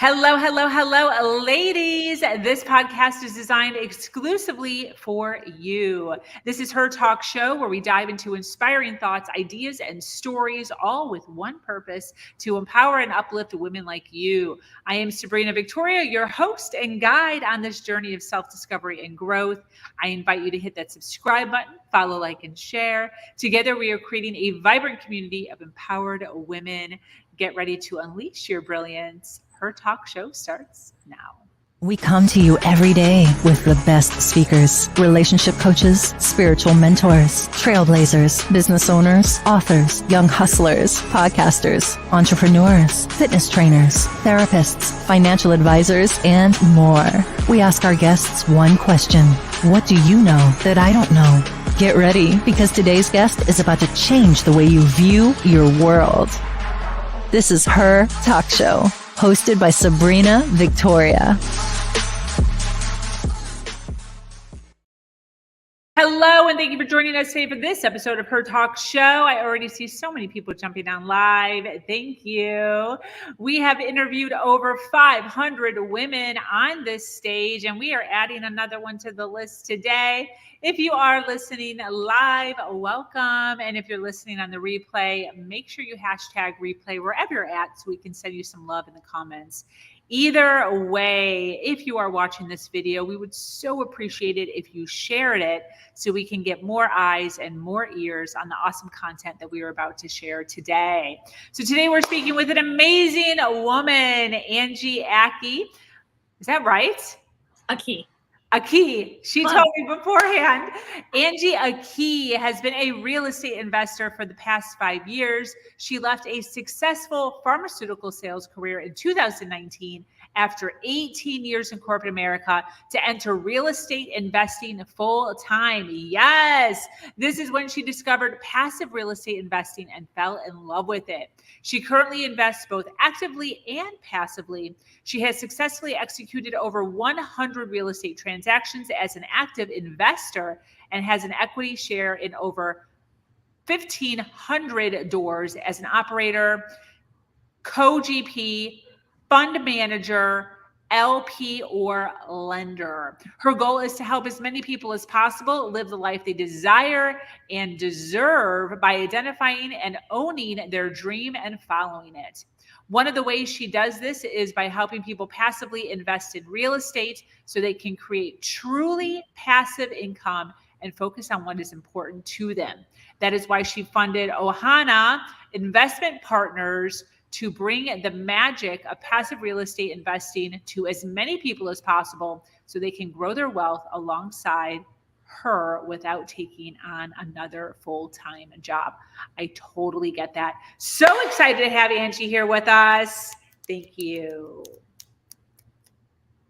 Hello, hello, hello, ladies. This podcast is designed exclusively for you. This is Her Talk Show, where we dive into inspiring thoughts, ideas, and stories, all with one purpose: to empower and uplift women like you. I am Sabrina Victoria, your host and guide on this journey of self-discovery and growth. I invite you to hit that subscribe button, follow, like, and share. Together, we are creating a vibrant community of empowered women. Get ready to unleash your brilliance. Her Talk Show starts now. We come to you every day with the best speakers, relationship coaches, spiritual mentors, trailblazers, business owners, authors, young hustlers, podcasters, entrepreneurs, fitness trainers, therapists, financial advisors, and more. We ask our guests one question: what do you know that I don't know? Get ready, because today's guest is about to change the way you view your world. This is Her Talk Show, hosted by Sabrina Victoria. Hello, and thank you for joining us today for this episode of Her Talk Show. I already see so many people jumping on live. Thank you. We have interviewed over 500 women on this stage, and we are adding another one to the list today. If you are listening live, welcome. And if you're listening on the replay, make sure you hashtag replay wherever you're at so we can send you some love in the comments. Either way, if you are watching this video, we would so appreciate it if you shared it so we can get more eyes and more ears on the awesome content that we are about to share today. So today we're speaking with an amazing woman, Angie Aki. Is that right? Aki. She told me beforehand. Angie Aki has been a real estate investor for the past 5 years. She left a successful pharmaceutical sales career in 2019 after 18 years in corporate America to enter real estate investing full time. Yes, this is when she discovered passive real estate investing and fell in love with it. She currently invests both actively and passively. She has successfully executed over 100 real estate transactions as an active investor and has an equity share in over 1,500 doors as an operator, co-GP, fund manager, LP, or lender. Her goal is to help as many people as possible live the life they desire and deserve by identifying and owning their dream and following it. One of the ways she does this is by helping people passively invest in real estate so they can create truly passive income and focus on what is important to them. That is why she funded Ohana Investment Partners to bring the magic of passive real estate investing to as many people as possible so they can grow their wealth alongside her without taking on another full-time job. I totally get that. So excited to have Angie here with us. Thank you.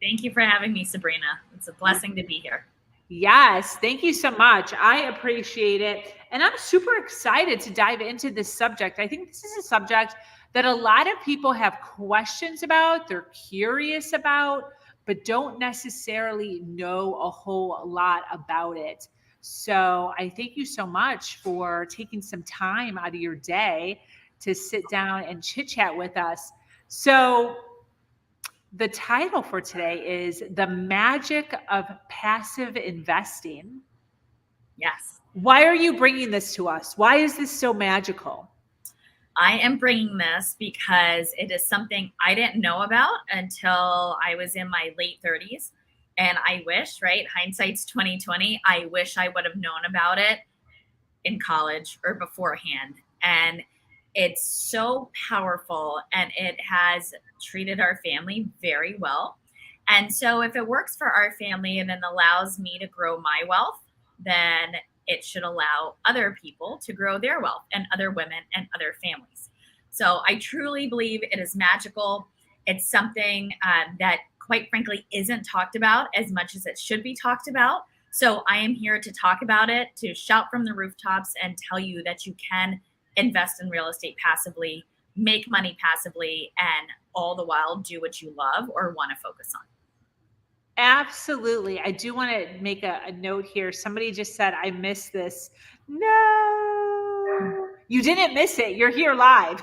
Thank you for having me, Sabrina. It's a blessing to be here. Yes, thank you so much. I appreciate it. And I'm super excited to dive into this subject. I think this is a subject that a lot of people have questions about, they're curious about, but don't necessarily know a whole lot about it. So I thank you so much for taking some time out of your day to sit down and chit chat with us. So the title for today is The Magic of Passive Investing. Yes. Why are you bringing this to us? Why is this so magical? I am bringing this because it is something I didn't know about until I was in my late 30s. And I wish, right? Hindsight's 2020. I wish I would have known about it in college or beforehand. And it's so powerful and it has treated our family very well. And so if it works for our family and then allows me to grow my wealth, then it should allow other people to grow their wealth and other women and other families. So I truly believe it is magical. It's something that quite frankly isn't talked about as much as it should be talked about. So I am here to talk about it, to shout from the rooftops and tell you that you can invest in real estate passively, make money passively, and all the while do what you love or want to focus on. Absolutely. I do want to make a note here. Somebody just said, I missed this. No, you didn't miss it. You're here live.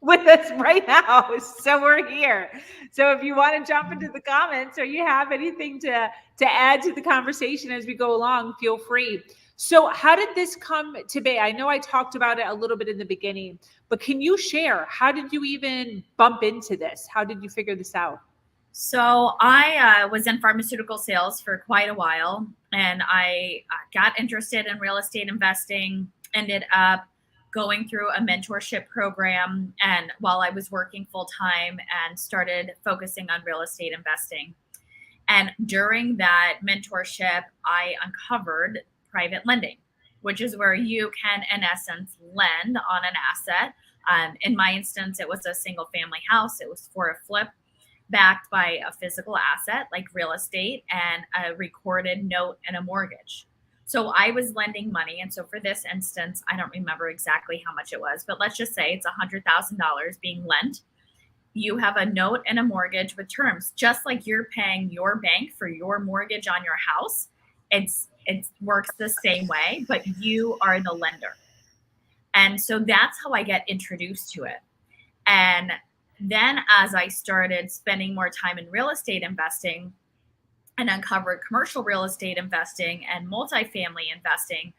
with us right now. So we're here. So if you want to jump into the comments or you have anything to add to the conversation as we go along, feel free. So how did this come to be? I know I talked about it a little bit in the beginning, but can you share, how did you even bump into this? How did you figure this out? So I was in pharmaceutical sales for quite a while, and I got interested in real estate investing, ended up going through a mentorship program, and while I was working full time, and started focusing on real estate investing. And during that mentorship, I uncovered private lending, which is where you can, in essence, lend on an asset. In my instance, it was a single family house. It was for a flip, backed by a physical asset like real estate and a recorded note and a mortgage. So I was lending money. And so for this instance, I don't remember exactly how much it was, but let's just say it's $100,000 being lent. You have a note and a mortgage with terms, just like you're paying your bank for your mortgage on your house. It works the same way, but you are the lender. And so that's how I get introduced to it. And then as I started spending more time in real estate investing and uncovered commercial real estate investing and multifamily investing,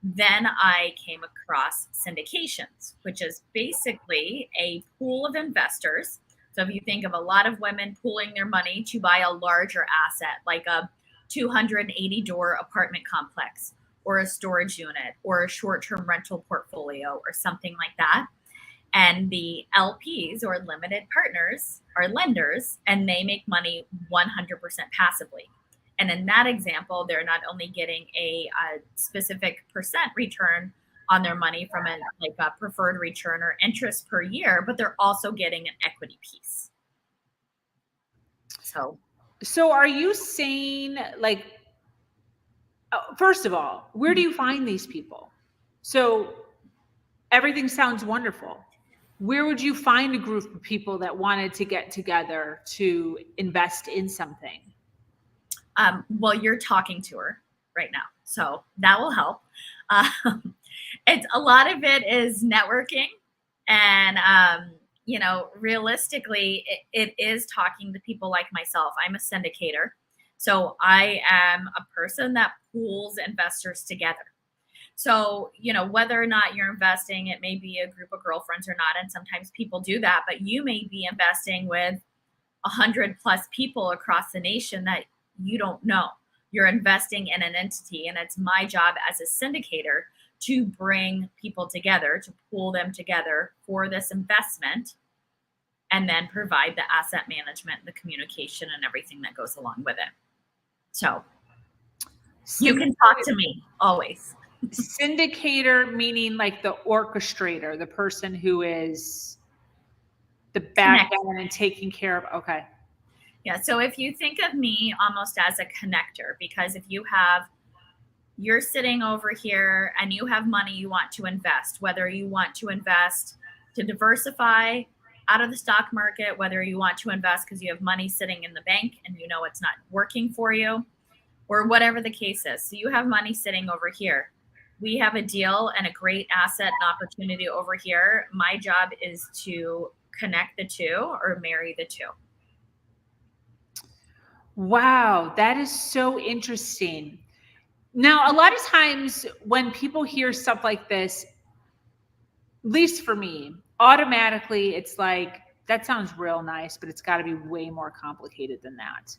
then I came across syndications, which is basically a pool of investors. So if you think of a lot of women pooling their money to buy a larger asset, like a 280-door apartment complex or a storage unit or a short-term rental portfolio or something like that. And the LPs or limited partners are lenders, and they make money 100% passively. And in that example, they're not only getting a specific percent return on their money from a preferred return or interest per year, but they're also getting an equity piece. So are you saying, like, first of all, where do you find these people? So everything sounds wonderful. Where would you find a group of people that wanted to get together to invest in something? Well, you're talking to her right now, so that will help. It's a lot of it is networking, and realistically, it is talking to people like myself. I'm a syndicator, so I am a person that pools investors together. So, whether or not you're investing, it may be a group of girlfriends or not. And sometimes people do that, but you may be investing with 100 plus people across the nation that you don't know. You're investing in an entity, and it's my job as a syndicator to bring people together, to pool them together for this investment, and then provide the asset management, the communication, and everything that goes along with it. So you can talk to me always. Syndicator meaning like the orchestrator, the person who is the back end and taking care of. Okay. Yeah. So if you think of me almost as a connector, because if you're sitting over here and you have money you want to invest, whether you want to invest to diversify out of the stock market, whether you want to invest because you have money sitting in the bank and it's not working for you, or whatever the case is. So you have money sitting over here. We have a deal and a great asset and opportunity over here. My job is to connect the two or marry the two. Wow, that is so interesting. Now, a lot of times when people hear stuff like this, at least for me, automatically it's like, that sounds real nice, but it's got to be way more complicated than that.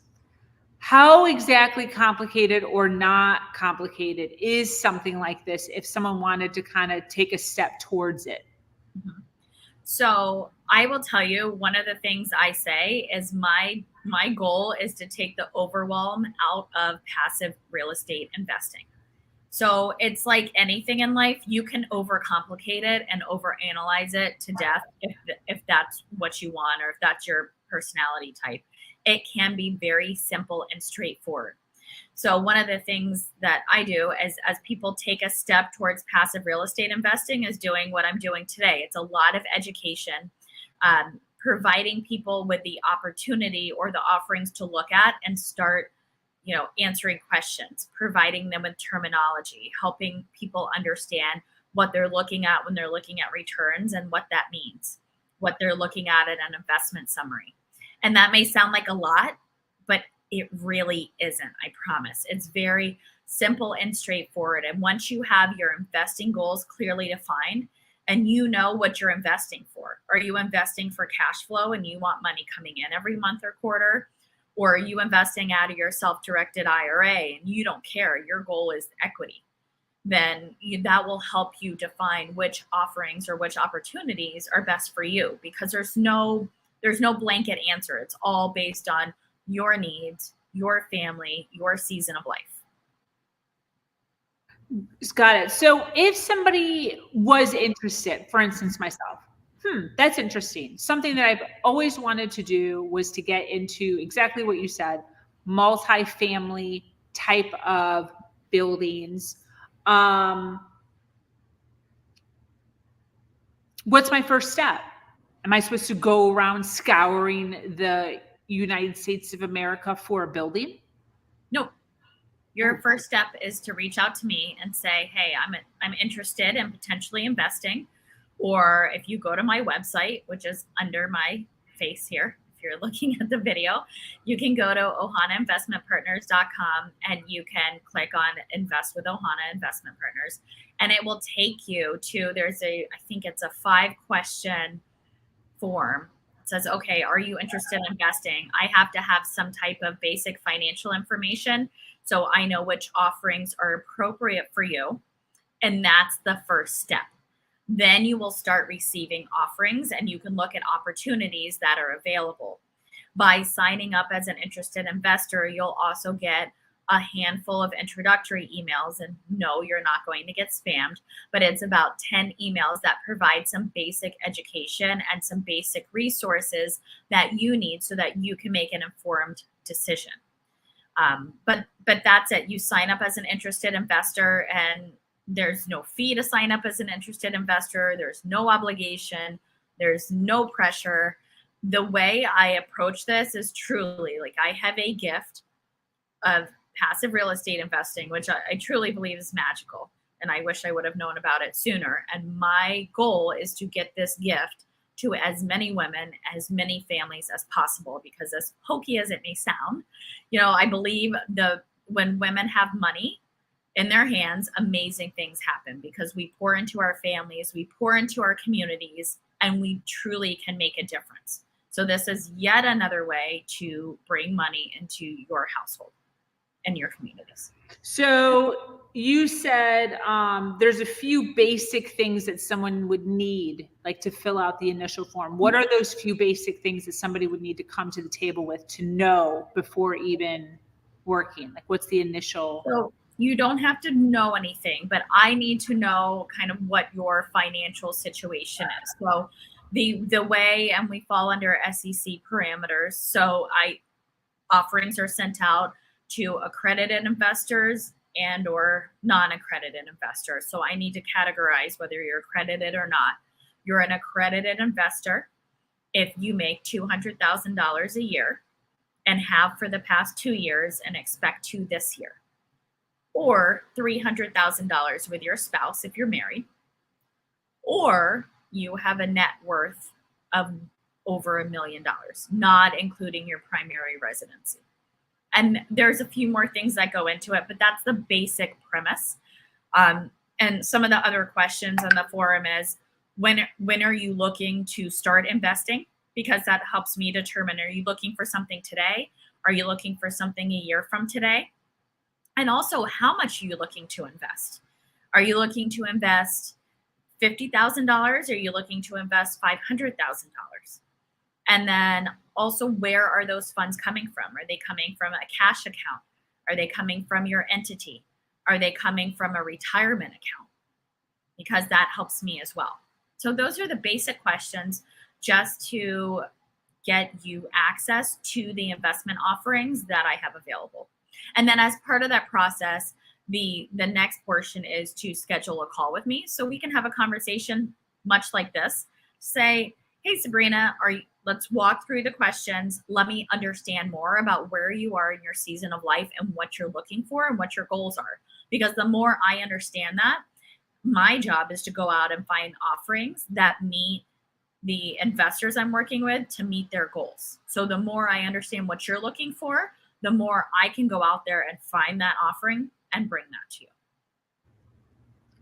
How exactly complicated or not complicated is something like this if someone wanted to kind of take a step towards it? Mm-hmm. So I will tell you, one of the things I say is my goal is to take the overwhelm out of passive real estate investing. So it's like anything in life, you can overcomplicate it and overanalyze it to death if that's what you want or if that's your personality type. It can be very simple and straightforward. So one of the things that I do is, as people take a step towards passive real estate investing, is doing what I'm doing today. It's a lot of education, providing people with the opportunity or the offerings to look at and start, answering questions, providing them with terminology, helping people understand what they're looking at when they're looking at returns and what that means. what they're looking at in an investment summary. And that may sound like a lot, but it really isn't, I promise. It's very simple and straightforward. And once you have your investing goals clearly defined and you know what you're investing for, are you investing for cash flow and you want money coming in every month or quarter? Or are you investing out of your self-directed IRA and you don't care, your goal is equity? Then that will help you define which offerings or which opportunities are best for you, because there's no blanket answer. It's all based on your needs, your family, your season of life. Got it. So if somebody was interested, for instance, myself, that's interesting. Something that I've always wanted to do was to get into exactly what you said, multifamily type of buildings. What's my first step? Am I supposed to go around scouring the United States of America for a building? No. Your first step is to reach out to me and say, hey, I'm interested in potentially investing. Or if you go to my website, which is under my face here, if you're looking at the video, you can go to ohanainvestmentpartners.com and you can click on Invest with Ohana Investment Partners. And it will take you to, I think it's a 5-question form. It says, okay, are you interested in investing? I have to have some type of basic financial information so I know which offerings are appropriate for you. And that's the first step. Then you will start receiving offerings and you can look at opportunities that are available. By signing up as an interested investor, you'll also get a handful of introductory emails. And no, you're not going to get spammed, but it's about 10 emails that provide some basic education and some basic resources that you need so that you can make an informed decision. But that's it. You sign up as an interested investor and there's no fee to sign up as an interested investor. There's no obligation. There's no pressure. The way I approach this is truly like I have a gift of passive real estate investing, which I truly believe is magical. And I wish I would have known about it sooner. And my goal is to get this gift to as many women, as many families as possible, because as hokey as it may sound, I believe when women have money in their hands, amazing things happen because we pour into our families, we pour into our communities, and we truly can make a difference. So this is yet another way to bring money into your household and your communities. So you said there's a few basic things that someone would need, like to fill out the initial form. What are those few basic things that somebody would need to come to the table with to know before even working? Like what's the initial? So you don't have to know anything, but I need to know kind of what your financial situation is. So the way, and we fall under SEC parameters. So offerings are sent out to accredited investors and or non-accredited investors. So I need to categorize whether you're accredited or not. You're an accredited investor if you make $200,000 a year and have for the past 2 years and expect to this year. Or $300,000 with your spouse if you're married, or you have a net worth of over $1 million, not including your primary residency. And there's a few more things that go into it, but that's the basic premise. And some of the other questions on the forum is, when are you looking to start investing? Because that helps me determine, are you looking for something today? Are you looking for something a year from today? And also, how much are you looking to invest? Are you looking to invest $50,000? Are you looking to invest $500,000? And then also, where are those funds coming from? Are they coming from a cash account? Are they coming from your entity? Are they coming from a retirement account? Because that helps me as well. So those are the basic questions just to get you access to the investment offerings that I have available. And then as part of that process, the next portion is to schedule a call with me so we can have a conversation much like this. Say, hey, Sabrina, let's walk through the questions. Let me understand more about where you are in your season of life and what you're looking for and what your goals are. Because the more I understand that, my job is to go out and find offerings that meet the investors I'm working with to meet their goals. So the more I understand what you're looking for, the more I can go out there and find that offering and bring that to you.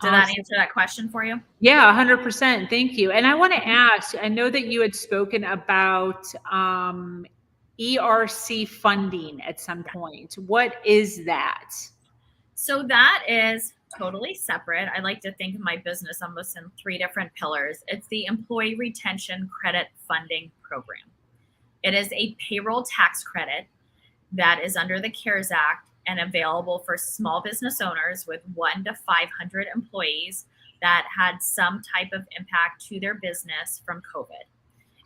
Did that answer that question for you? Yeah, 100%. Thank you. And I want to ask, I know that you had spoken about ERC funding at some point. What is that? So that is totally separate. I like to think of my business almost in 3 different pillars. It's the Employee Retention Credit Funding Program. It is a payroll tax credit that is under the CARES Act and available for small business owners with 1 to 500 employees that had some type of impact to their business from COVID.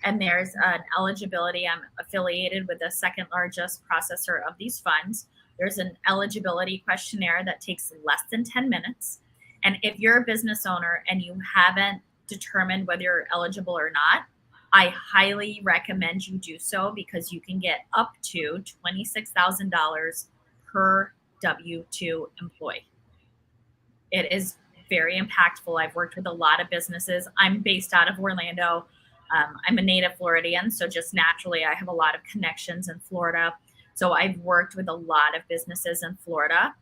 And there's an eligibility. I'm affiliated with the second largest processor of these funds. There's an eligibility questionnaire that takes less than 10 minutes. And if you're a business owner and you haven't determined whether you're eligible or not, I highly recommend you do so, because you can get up to $26,000 per W-2 employee. It is very impactful. I've worked with a lot of businesses. I'm based out of Orlando. I'm a native Floridian, so just naturally I have a lot of connections in Florida. So I've worked with a lot of businesses in Florida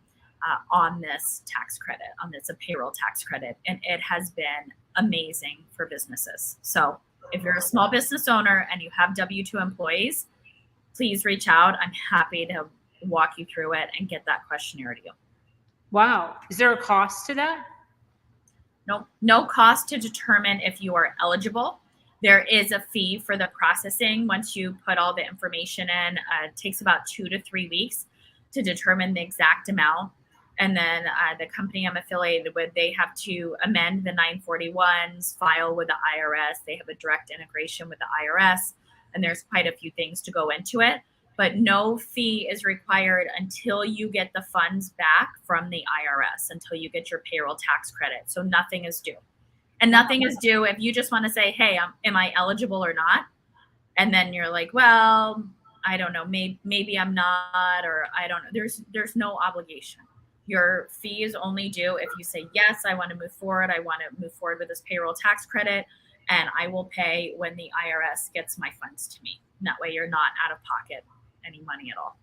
on this tax credit, on this payroll tax credit, and it has been amazing for businesses. So if you're a small business owner and you have W-2 employees, please reach out. I'm happy to walk you through it and get that questionnaire to you. Wow. Is there a cost to that? No cost to determine if you are eligible. There is a fee for the processing. Once you put all the information in, it takes about 2 to 3 weeks to determine the exact amount. And then the company I'm affiliated with, they have to amend the 941s, file with the IRS. They have a direct integration with the IRS, and there's quite a few things to go into it. But no fee is required until you get the funds back from the IRS, until you get your payroll tax credit. So nothing is due. And nothing is due if you just want to say, hey, am I eligible or not? And then you're like, well, I don't know, maybe I'm not, or I don't know. There's no obligation. Your fee is only due if you say, yes, I want to move forward. I want to move forward with this payroll tax credit, and I will pay when the IRS gets my funds to me. And that way you're not out of pocket any money at all.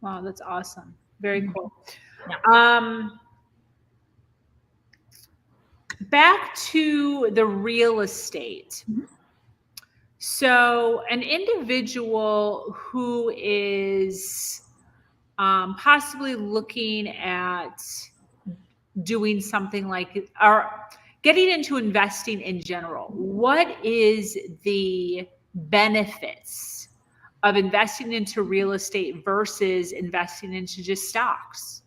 Wow, that's awesome. Very cool. Yeah. Back to the real estate. So an individual who is possibly looking at doing something like, or getting into investing in general, what is the benefits of investing into real estate versus investing into just stocks?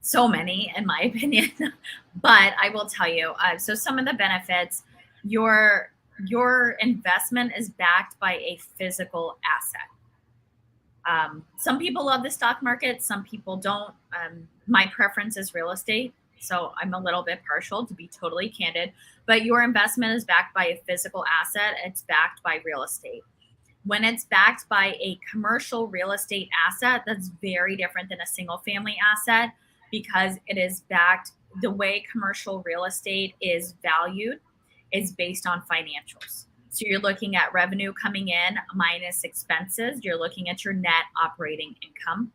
So many, in my opinion, but I will tell you. So some of the benefits, your investment is backed by a physical asset. Some people love the stock market, some people don't. My preference is real estate, so I'm a little bit partial, to be totally candid. But your investment is backed by a physical asset. It's backed by real estate. When it's backed by a commercial real estate asset, that's very different than a single family asset, because it is backed, the way commercial real estate is valued is based on financials. So you're looking at revenue coming in minus expenses. You're looking at your net operating income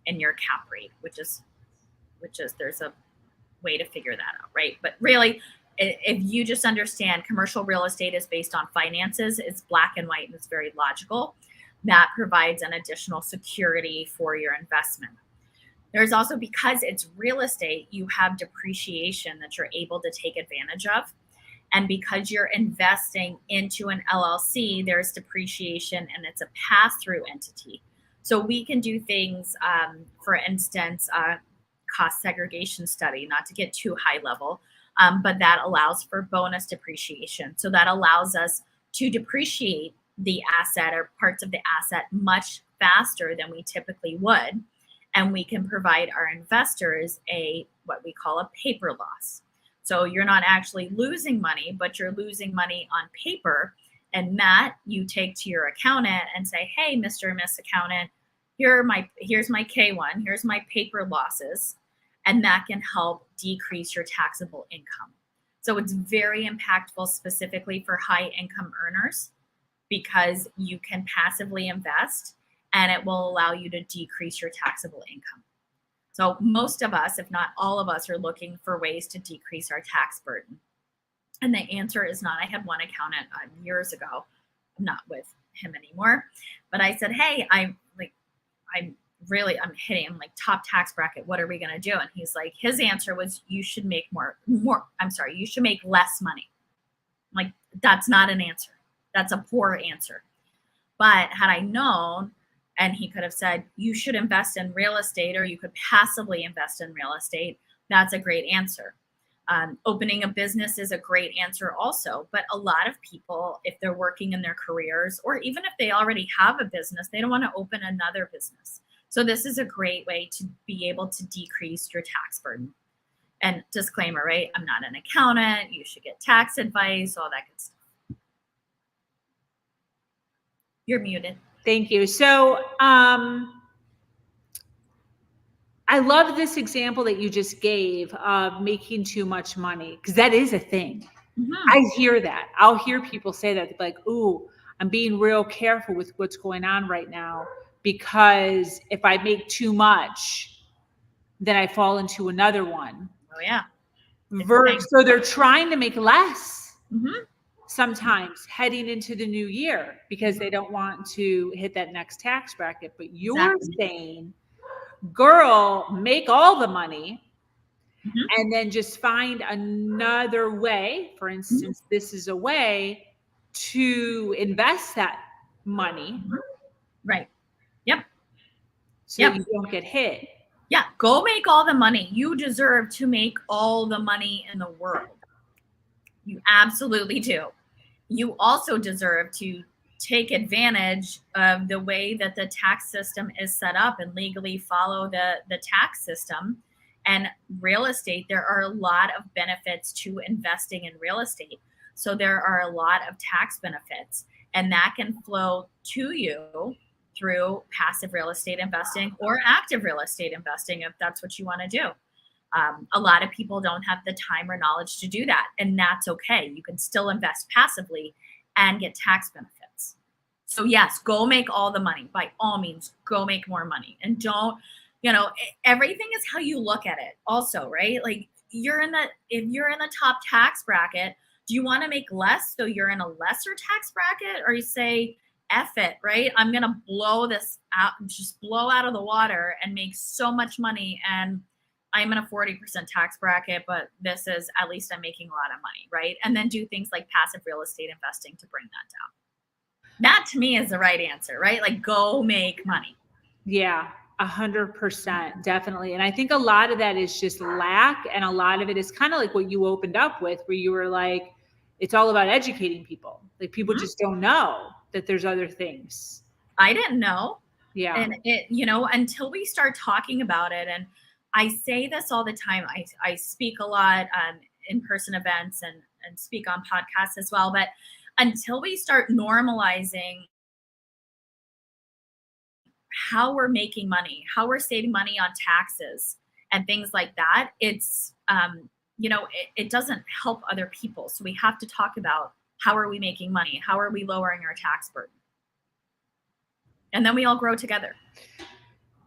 and your cap rate, which is there's a way to figure that out, right? But really, if you just understand commercial real estate is based on finances, it's black and white and it's very logical. That provides an additional security for your investment. There's also, because it's real estate, you have depreciation that you're able to take advantage of. And because you're investing into an LLC, there's depreciation and it's a pass-through entity. So we can do things, for instance, cost segregation study, not to get too high level, but that allows for bonus depreciation. So that allows us to depreciate the asset or parts of the asset much faster than we typically would. And we can provide our investors what we call a paper loss. So you're not actually losing money, but you're losing money on paper. And that you take to your accountant and say, hey, Mr. and Miss Accountant, here's my K1, here's my paper losses. And that can help decrease your taxable income. So it's very impactful specifically for high income earners because you can passively invest and it will allow you to decrease your taxable income. So most of us, if not all of us, are looking for ways to decrease our tax burden. And the answer is not. I had one accountant years ago. I'm not with him anymore, but I said, "Hey, I'm hitting like top tax bracket. What are we gonna do?" And he's like, his answer was, "You should make you should make less money." I'm like, that's not an answer. That's a poor answer. But had I known, and he could have said, "You should invest in real estate, or you could passively invest in real estate," that's a great answer. Opening a business is a great answer also. But a lot of people, if they're working in their careers, or even if they already have a business, they don't want to open another business. So this is a great way to be able to decrease your tax burden. And disclaimer, right? I'm not an accountant. You should get tax advice, all that good stuff. You're muted. Thank you. So, I love this example that you just gave of making too much money, because that is a thing. Mm-hmm. I hear that. I'll hear people say that, like, "Ooh, I'm being real careful with what's going on right now, because if I make too much, then I fall into another one." Oh, yeah. So they're trying to make less Mm-hmm. sometimes heading into the new year because they don't want to hit that next tax bracket. But you're saying, girl, make all the money, and then just find another way. For instance, this is a way to invest that money. Right. Yep. So you don't get hit. Yeah. Go make all the money. You deserve to make all the money in the world. You absolutely do. You also deserve to take advantage of the way that the tax system is set up and legally follow the tax system. And real estate, there are a lot of benefits to investing in real estate. So there are a lot of tax benefits, and that can flow to you through passive real estate investing or active real estate investing, if that's what you want to do. A lot of people don't have the time or knowledge to do that, and that's okay. You can still invest passively and get tax benefits. So yes, go make all the money. By all means, go make more money. And don't, everything is how you look at it also, right? Like if you're in the top tax bracket, do you want to make less so you're in a lesser tax bracket, or you say, F it, right? I'm going to blow this out, just blow out of the water and make so much money, and I'm in a 40% tax bracket, but this is, at least I'm making a lot of money, right? And then do things like passive real estate investing to bring that down. That to me is the right answer, right? Like go make money. Yeah, 100%, definitely. And I think a lot of that is just lack. And a lot of it is kind of like what you opened up with, where you were like, it's all about educating people. Like people just don't know that there's other things. I didn't know. Yeah. And it, until we start talking about it, and I say this all the time, I speak a lot in-person events and speak on podcasts as well. But until we start normalizing how we're making money, how we're saving money on taxes and things like that, it's, it doesn't help other people. So we have to talk about how are we making money? How are we lowering our tax burden? And then we all grow together.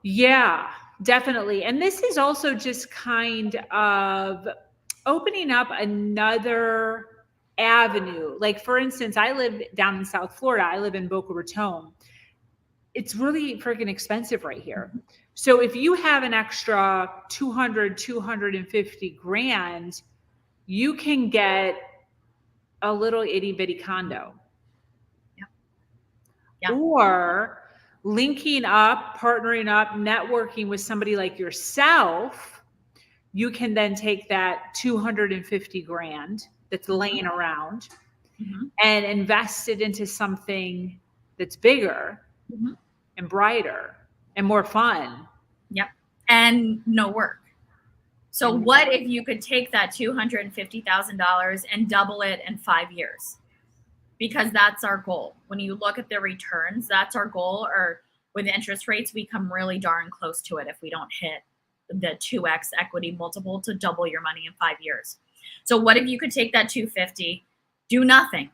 Yeah, definitely. And this is also just kind of opening up another avenue. Like for instance, I live down in South Florida. I live in Boca Raton. It's really freaking expensive right here. So if you have an extra 250 grand, you can get a little itty bitty condo. Yeah. Or linking up, partnering up, networking with somebody like yourself, you can then take that 250 grand that's laying around and invest it into something that's bigger and brighter and more fun. Yep. And no work. So what if you could take that $250,000 and double it in 5 years? Because that's our goal. When you look at the returns, that's our goal. Or with interest rates, we come really darn close to it if we don't hit the 2x equity multiple to double your money in 5 years. So what if you could take that 250, do nothing?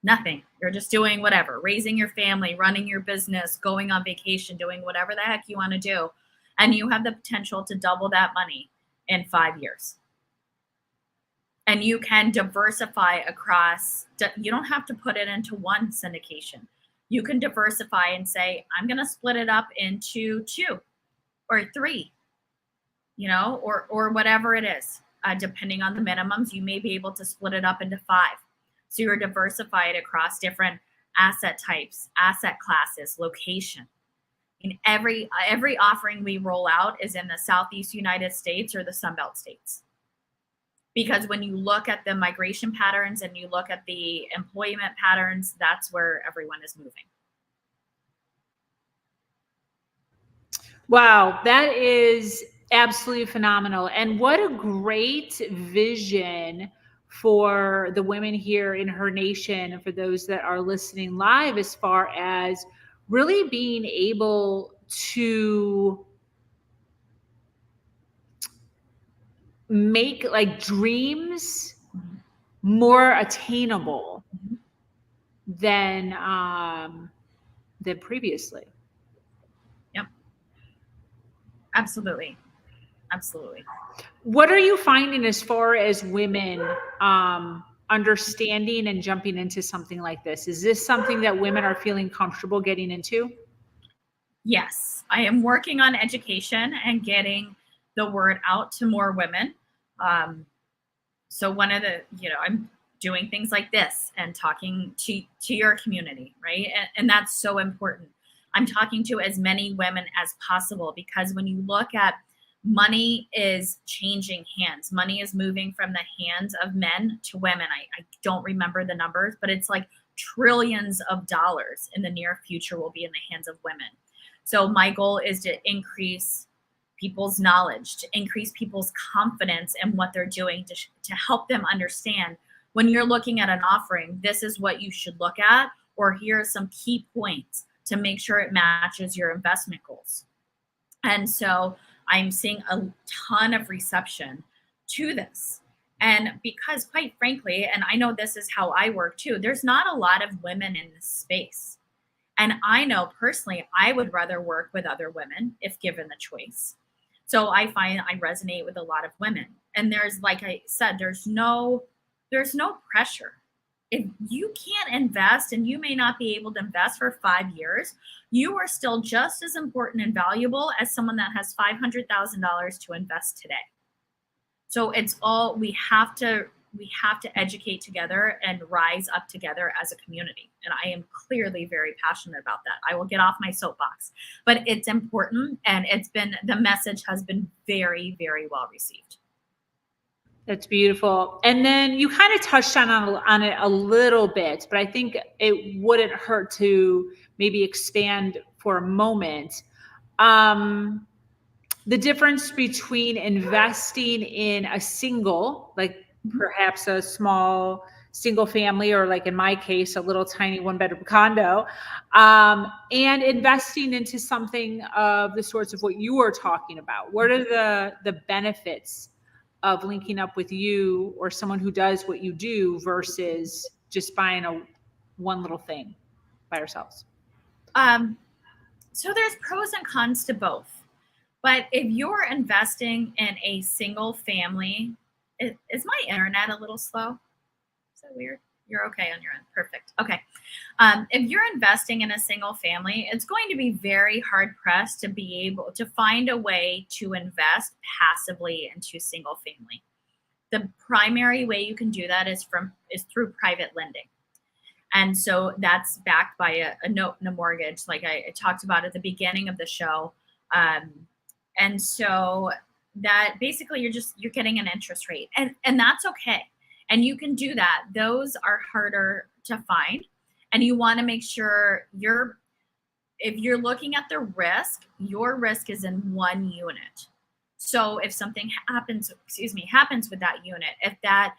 Nothing. You're just doing whatever, raising your family, running your business, going on vacation, doing whatever the heck you want to do. And you have the potential to double that money in 5 years. And you can diversify across, you don't have to put it into one syndication. You can diversify and say, I'm going to split it up into 2 or 3, or whatever it is. Depending on the minimums, you may be able to split it up into 5. So you're diversified across different asset types, asset classes, location. In every offering we roll out is in the Southeast United States or the Sunbelt states. Because when you look at the migration patterns and you look at the employment patterns, that's where everyone is moving. Wow, that is absolutely phenomenal. And what a great vision for the women here in Her Nation and for those that are listening live, as far as really being able to make like dreams more attainable than previously. Yep. Absolutely. What are you finding as far as women understanding and jumping into something like this? Is this something that women are feeling comfortable getting into? Yes, I am working on education and getting the word out to more women. So one of the, I'm doing things like this and talking to your community, right? And that's so important. I'm talking to as many women as possible, because when you look at money is changing hands. Money is moving from the hands of men to women. I don't remember the numbers, but it's like trillions of dollars in the near future will be in the hands of women. So my goal is to increase people's knowledge, to increase people's confidence in what they're doing, to help them understand when you're looking at an offering, this is what you should look at, or here are some key points to make sure it matches your investment goals. And so I'm seeing a ton of reception to this. And because quite frankly, and I know this is how I work too, there's not a lot of women in this space. And I know personally, I would rather work with other women if given the choice. So I find I resonate with a lot of women. And there's, like I said, there's no pressure. If you can't invest, and you may not be able to invest for 5 years, you are still just as important and valuable as someone that has $500,000 to invest today. So it's all, we have to educate together and rise up together as a community. And I am clearly very passionate about that. I will get off my soapbox, but it's important. And the message has been very, very well received. That's beautiful. And then you kind of touched on it a little bit, but I think it wouldn't hurt to maybe expand for a moment. The difference between investing in a single, like perhaps a small single family, or like in my case, a little tiny 1-bedroom condo, and investing into something of the sorts of what you were talking about. What are the benefits of linking up with you or someone who does what you do versus just buying one little thing by ourselves? So there's pros and cons to both. But if you're investing in a single family, is my internet a little slow? Is that weird? You're okay on your end. Perfect. Okay. If you're investing in a single family, it's going to be very hard pressed to be able to find a way to invest passively into single family. The primary way you can do that is through private lending. And so that's backed by a note and a mortgage, like I talked about at the beginning of the show. And so that basically you're getting an interest rate, and that's okay. And you can do that. Those are harder to find. And you want to make sure if you're looking at the risk, your risk is in one unit. So if something happens with that unit, if that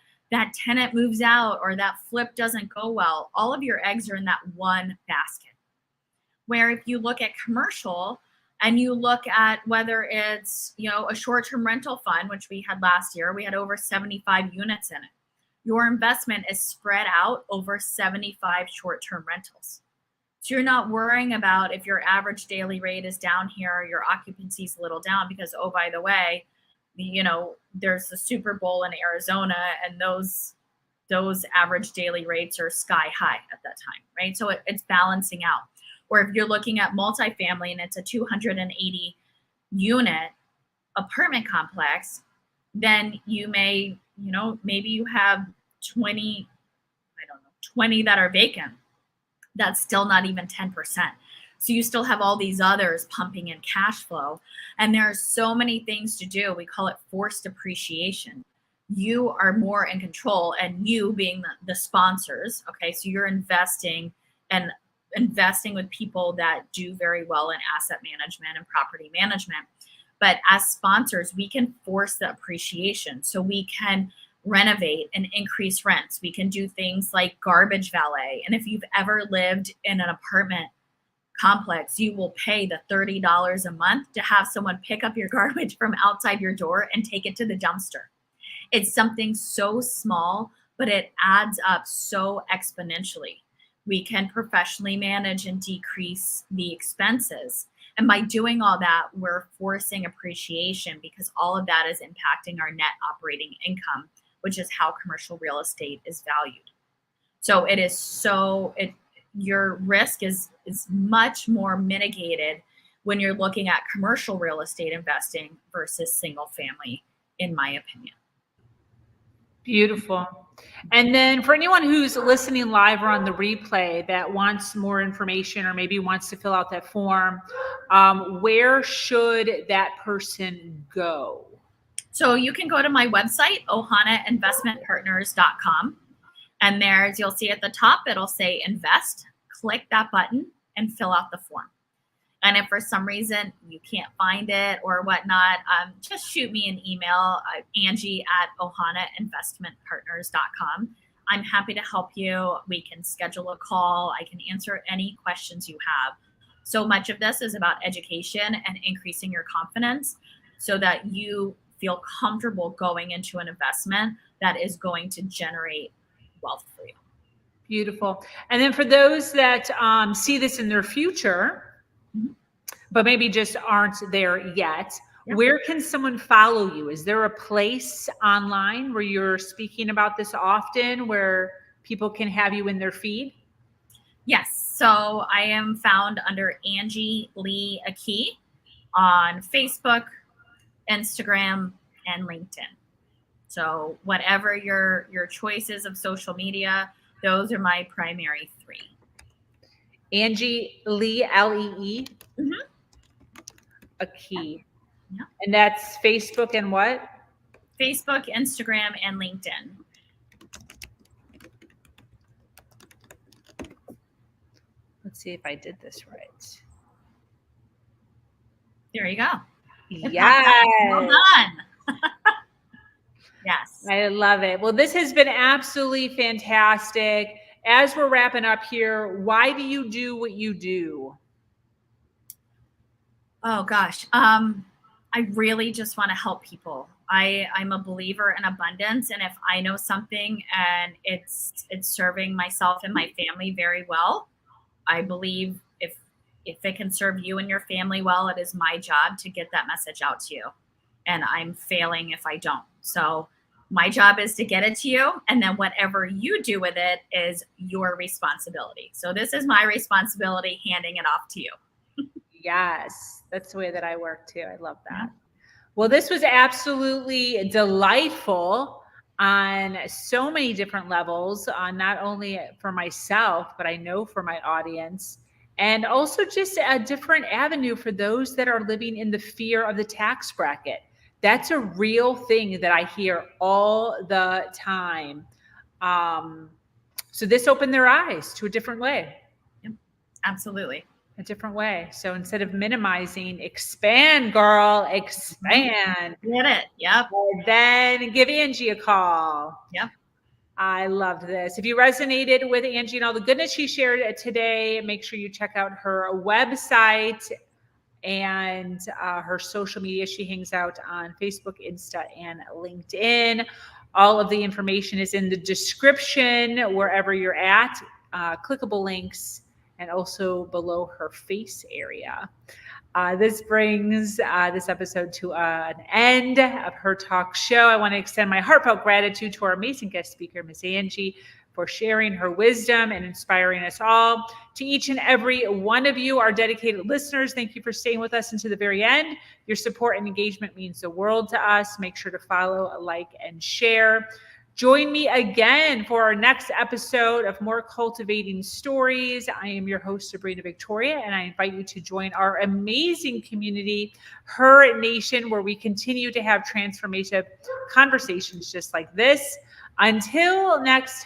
tenant moves out or that flip doesn't go well, all of your eggs are in that one basket. Where if you look at commercial, and you look at whether it's, a short-term rental fund, which we had last year, we had over 75 units in it. Your investment is spread out over 75 short-term rentals. So you're not worrying about if your average daily rate is down here, your occupancy is a little down because, oh, by the way, there's the Super Bowl in Arizona, and those average daily rates are sky high at that time, right? So it's balancing out. Or if you're looking at multifamily and it's a 280 unit apartment complex, then you may, maybe you have 20 that are vacant. That's still not even 10%. So you still have all these others pumping in cash flow. And there are so many things to do. We call it forced appreciation. You are more in control, and you being the sponsors. Okay. So you're investing with people that do very well in asset management and property management. But as sponsors, we can force the appreciation. So we can renovate and increase rents. We can do things like garbage valet. And if you've ever lived in an apartment complex, you will pay the $30 a month to have someone pick up your garbage from outside your door and take it to the dumpster. It's something so small, but it adds up so exponentially. We can professionally manage and decrease the expenses. And by doing all that, we're forcing appreciation, because all of that is impacting our net operating income, which is how commercial real estate is valued. So your risk is much more mitigated when you're looking at commercial real estate investing versus single family, in my opinion. Beautiful. And then for anyone who's listening live or on the replay that wants more information, or maybe wants to fill out that form, where should that person go? So you can go to my website, ohanainvestmentpartners.com. And you'll see at the top, it'll say invest. Click that button and fill out the form. And if for some reason you can't find it or whatnot, just shoot me an email, Angie at ohanainvestmentpartners.com. I'm happy to help you. We can schedule a call. I can answer any questions you have. So much of this is about education and increasing your confidence so that you feel comfortable going into an investment that is going to generate wealth for you. Beautiful. And then for those that see this in their future, but maybe just aren't there yet, where can someone follow you? Is there a place online where you're speaking about this often, where people can have you in their feed? Yes. So I am found under Angie Lee Aki on Facebook, Instagram, and LinkedIn. So whatever your choices of social media, those are my primary three. Angie Lee, Lee. Aki. Yeah. And that's Facebook and what? Facebook, Instagram, and LinkedIn. Let's see if I did this right. There you go. Yes. Well done. Yes. I love it. Well, this has been absolutely fantastic. As we're wrapping up here, why do you do what you do? Oh gosh. I really just want to help people. I'm a believer in abundance, and if I know something and it's serving myself and my family very well, I believe if it can serve you and your family well, it is my job to get that message out to you. And I'm failing if I don't. So my job is to get it to you, and then whatever you do with it is your responsibility. So this is my responsibility, handing it off to you. Yes, that's the way that I work too. I love that. Well, this was absolutely delightful on so many different levels, not only for myself, but I know for my audience, and also just a different avenue for those that are living in the fear of the tax bracket. That's a real thing that I hear all the time. So this opened their eyes to a different way. Yep, absolutely. A different way. So instead of minimizing, expand, girl, expand. Get it. Yep. And then give Angie a call. Yep. I loved this. If you resonated with Angie and all the goodness she shared today, make sure you check out her website and her social media. She hangs out on Facebook, Insta, and LinkedIn. All of the information is in the description wherever you're at, clickable links, and also below her face area. This brings this episode to an end of her talk show. I want to extend my heartfelt gratitude to our amazing guest speaker, Miss Angie, for sharing her wisdom and inspiring us all. To each and every one of you, our dedicated listeners, thank you for staying with us until the very end. Your support and engagement means the world to us. Make sure to follow, like, and share. Join me again for our next episode of More Cultivating Stories. I am your host, Sabrina Victoria, and I invite you to join our amazing community, Her Nation, where we continue to have transformative conversations just like this. Until next